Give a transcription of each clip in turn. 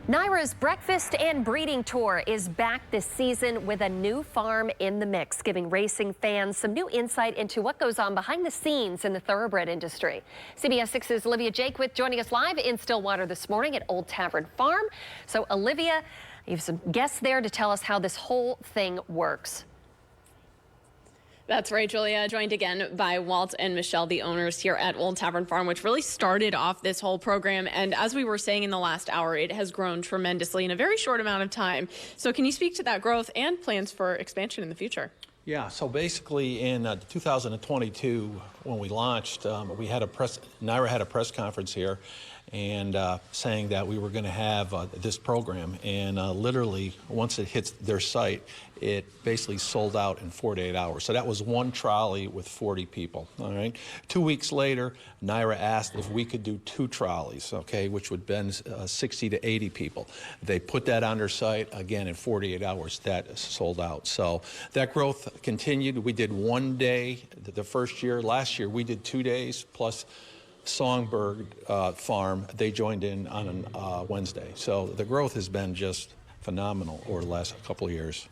NYRA's Breakfast and Breeding Tour is back this season with a new farm in the mix, giving racing fans some new insight into what goes on behind the scenes in the thoroughbred industry. CBS 6's Olivia Jaquith joining us live in Stillwater this morning at Old Tavern Farm. So, Olivia, you have some guests there to tell us how this whole thing works. That's right, Julia. Joined again by Walt and Michelle, the owners here at Old Tavern Farm, which really started off this whole program. And as we were saying in the last hour, it has grown tremendously in a very short amount of time. So can you speak to that growth and plans for expansion in the future? Yeah, so basically in 2022, when we launched, we had NYRA had a press conference here and saying that we were going to have this program. And literally, once it hits their site, it basically sold out in 48 hours. So that was one trolley with 40 people, all right? 2 weeks later, NYRA asked if we could do 2 trolleys, okay, which would been 60 to 80 people. They put that on their site, again, in 48 hours, that sold out. So that growth continued. We did 1 day the first year. Last year, we did 2 days, plus Songbird Farm, they joined in on Wednesday. So the growth has been just phenomenal over the last couple of years.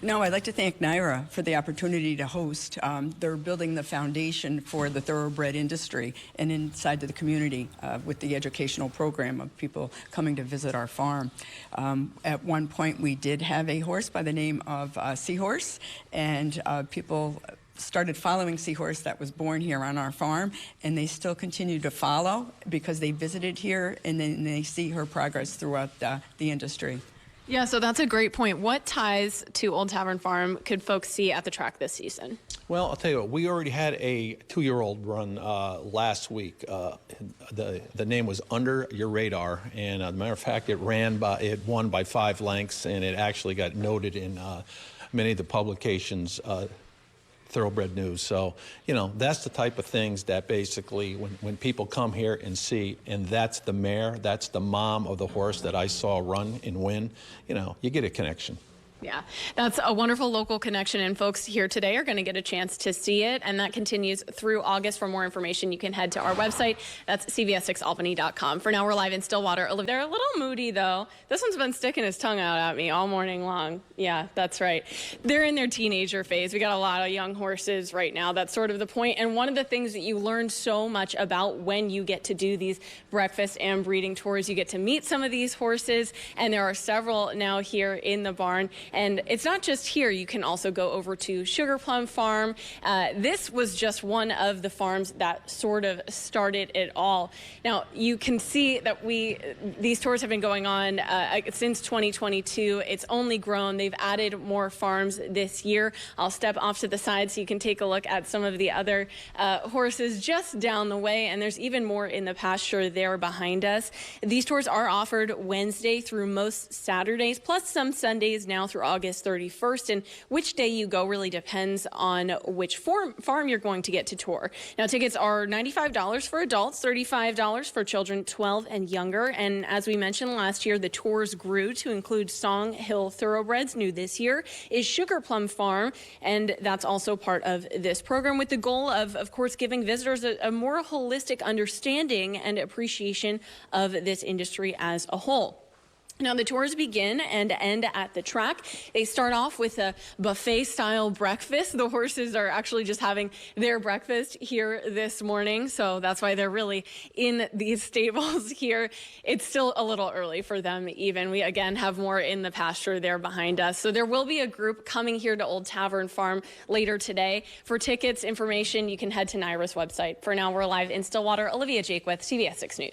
No, I'd like to thank NYRA for the opportunity to host. They're building the foundation for the thoroughbred industry and inside to the community with the educational program of people coming to visit our farm. At one point, we did have a horse by the name of Seahorse, and people started following Seahorse that was born here on our farm, and they still continue to follow because they visited here and then they see her progress throughout the industry. Yeah, so that's a great point. What ties to Old Tavern Farm could folks see at the track this season? Well, I'll tell you what, we already had a 2-year-old run last week. The name was Under Your Radar, and as a matter of fact, it won by 5 lengths, and it actually got noted in many of the publications, Thoroughbred News. So, you know, that's the type of things that basically when people come here and see, and that's the mare, that's the mom of the horse that I saw run and win, you know, you get a connection. Yeah, that's a wonderful local connection, and folks here today are going to get a chance to see it, and that continues through August. For more information, you can head to our website. That's cbs6albany.com. For now, we're live in Stillwater. They're a little moody, though. This one's been sticking his tongue out at me all morning long. Yeah, that's right. They're in their teenager phase. We got a lot of young horses right now. That's sort of the point, and one of the things that you learn so much about when you get to do these breakfast and breeding tours, you get to meet some of these horses, and there are several now here in the barn. And it's not just here. You can also go over to Sugar Plum Farm. This was just one of the farms that sort of started it all. Now, you can see that these tours have been going on since 2022. It's only grown. They've added more farms this year. I'll step off to the side so you can take a look at some of the other horses just down the way. And there's even more in the pasture there behind us. These tours are offered Wednesday through most Saturdays, plus some Sundays now through August 31st, and which day you go really depends on which farm you're going to get to tour. Now, tickets are $95 for adults, $35 for children 12 and younger, and as we mentioned last year, the tours grew to include Song Hill Thoroughbreds. New this year is Sugar Plum Farm, and that's also part of this program with the goal of course, giving visitors a more holistic understanding and appreciation of this industry as a whole. Now, the tours begin and end at the track. They start off with a buffet-style breakfast. The horses are actually just having their breakfast here this morning, so that's why they're really in these stables here. It's still a little early for them even. We, again, have more in the pasture there behind us. So there will be a group coming here to Old Tavern Farm later today. For tickets, information, you can head to NYRA's website. For now, we're live in Stillwater. Olivia Jaquith, CBS 6 News.